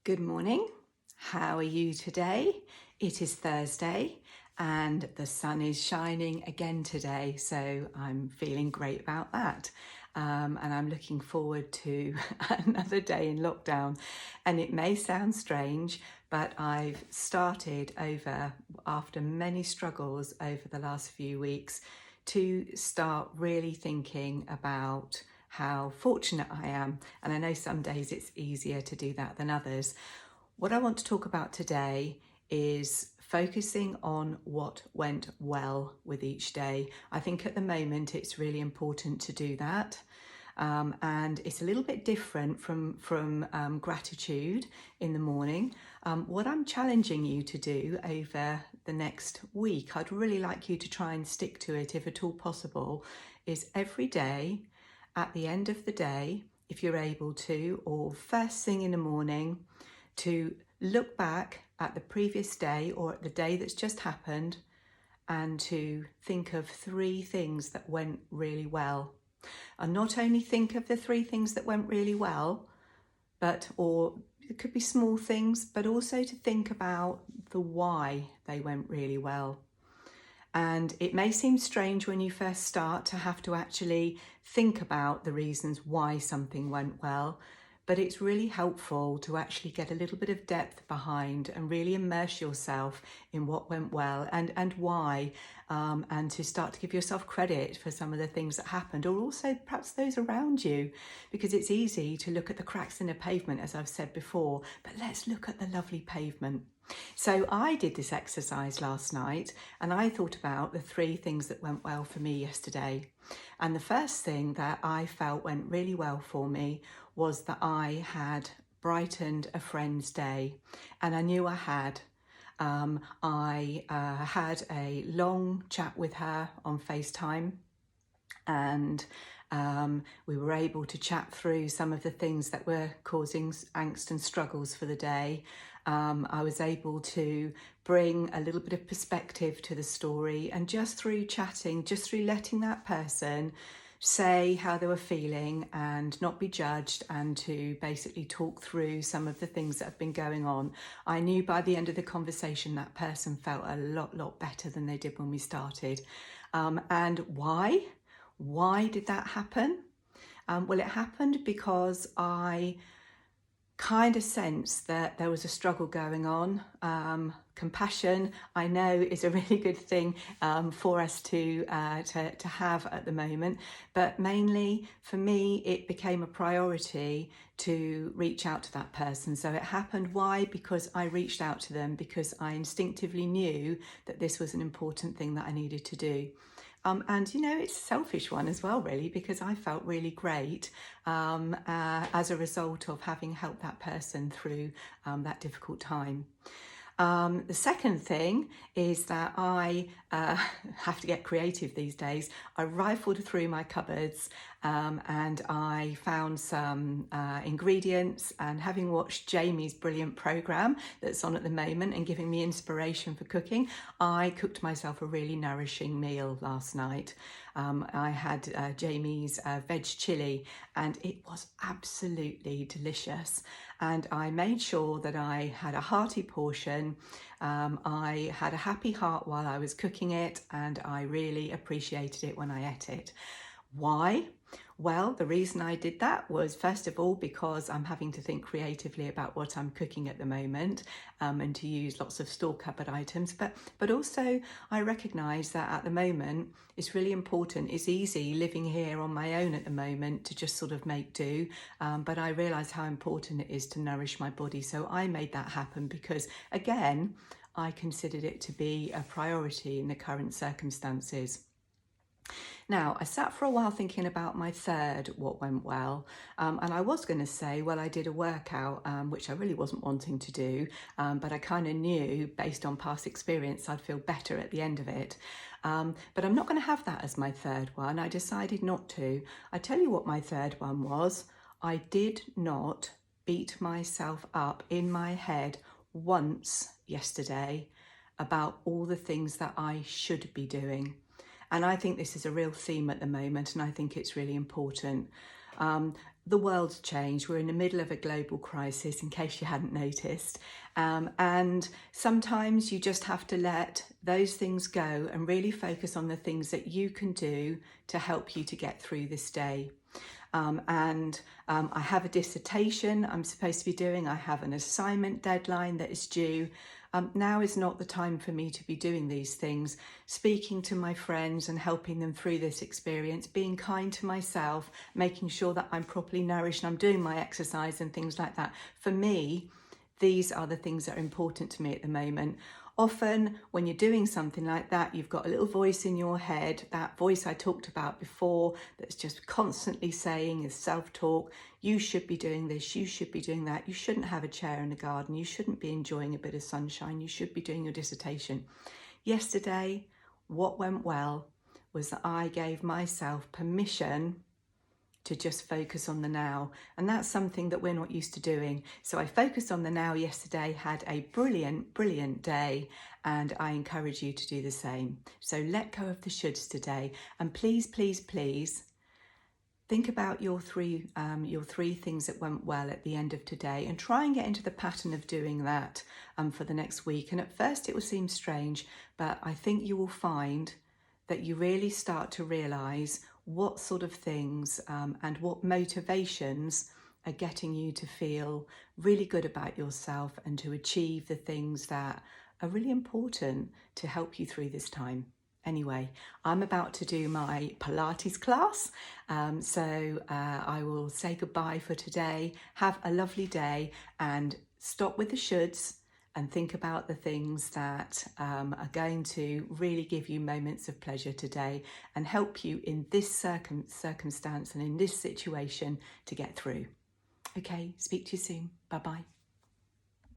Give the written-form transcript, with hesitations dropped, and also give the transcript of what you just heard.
Good morning. How are you today? It is Thursday and the sun is shining again today, so I'm feeling great about that. And I'm looking forward to another day in lockdown. And it may sound strange, but I've started after many struggles over the last few weeks, to start really thinking about how fortunate I am. And I know some days it's easier to do that than others. What I want to talk about today is focusing on what went well with each day. I think at the moment it's really important to do that. And it's a little bit different from gratitude in the morning. What I'm challenging you to do over the next week, I'd really like you to try and stick to it if at all possible, is every day, at the end of the day, if you're able to, or first thing in the morning, to look back at the previous day or at the day that's just happened and to think of 3 things that went really well. And not only think of the 3 things that went really well, or it could be small things, but also to think about the why they went really well. And it may seem strange when you first start to have to actually think about the reasons why something went well, but it's really helpful to actually get a little bit of depth behind and really immerse yourself in what went well and why, and to start to give yourself credit for some of the things that happened, or also perhaps those around you, because it's easy to look at the cracks in the pavement, as I've said before, but let's look at the lovely pavement. So I did this exercise last night and I thought about the 3 things that went well for me yesterday. And the first thing that I felt went really well for me was that I had brightened a friend's day, and I knew I had. I had a long chat with her on FaceTime, and we were able to chat through some of the things that were causing angst and struggles for the day. I was able to bring a little bit of perspective to the story, and just through chatting, just through letting that person say how they were feeling and not be judged, and to basically talk through some of the things that have been going on, I knew by the end of the conversation that person felt a lot better than they did when we started. And why? Why did that happen? Well, it happened because I kind of sensed that there was a struggle going on. Compassion, I know, is a really good thing for us to have at the moment, but mainly for me it became a priority to reach out to that person. So it happened. Why? Because I reached out to them, because I instinctively knew that this was an important thing that I needed to do. And you know, it's a selfish one as well, really, because I felt really great as a result of having helped that person through that difficult time. The second thing is that I have to get creative these days. I rifled through my cupboards and I found some ingredients, and having watched Jamie's brilliant programme that's on at the moment and giving me inspiration for cooking, I cooked myself a really nourishing meal last night. I had Jamie's veg chilli, and it was absolutely delicious. And I made sure that I had a hearty portion. I had a happy heart while I was cooking it, and I really appreciated it when I ate it. Why? Well, the reason I did that was, first of all, because I'm having to think creatively about what I'm cooking at the moment, and to use lots of store cupboard items, but also I recognise that at the moment it's really important. It's easy living here on my own at the moment to just sort of make do, but I realise how important it is to nourish my body. So I made that happen because, again, I considered it to be a priority in the current circumstances. Now, I sat for a while thinking about my third what went well, and I was going to say, well, I did a workout, which I really wasn't wanting to do, but I kind of knew, based on past experience, I'd feel better at the end of it. But I'm not going to have that as my third one. I decided not to. I tell you what my third one was. I did not beat myself up in my head once yesterday about all the things that I should be doing. And I think this is a real theme at the moment, and I think it's really important. The world's changed. We're in the middle of a global crisis, in case you hadn't noticed. And sometimes you just have to let those things go and really focus on the things that you can do to help you to get through this day. I have a dissertation I'm supposed to be doing. I have an assignment deadline that is due. Now is not the time for me to be doing these things. Speaking to my friends and helping them through this experience, being kind to myself, making sure that I'm properly nourished and I'm doing my exercise and things like that. For me, these are the things that are important to me at the moment. Often when you're doing something like that, you've got a little voice in your head, that voice I talked about before, that's just constantly saying is self-talk. You should be doing this, you should be doing that. You shouldn't have a chair in the garden. You shouldn't be enjoying a bit of sunshine. You should be doing your dissertation. Yesterday, what went well was that I gave myself permission to just focus on the now. And that's something that we're not used to doing. So I focused on the now yesterday, had a brilliant, brilliant day, and I encourage you to do the same. So let go of the shoulds today. And please, please, please, think about your three things that went well at the end of today and try and get into the pattern of doing that for the next week. And at first it will seem strange, but I think you will find that you really start to realise what sort of things and what motivations are getting you to feel really good about yourself and to achieve the things that are really important to help you through this time. Anyway, I'm about to do my Pilates class, so I will say goodbye for today. Have a lovely day and stop with the shoulds and think about the things that are going to really give you moments of pleasure today and help you in this circumstance and in this situation to get through. Okay, speak to you soon. Bye-bye.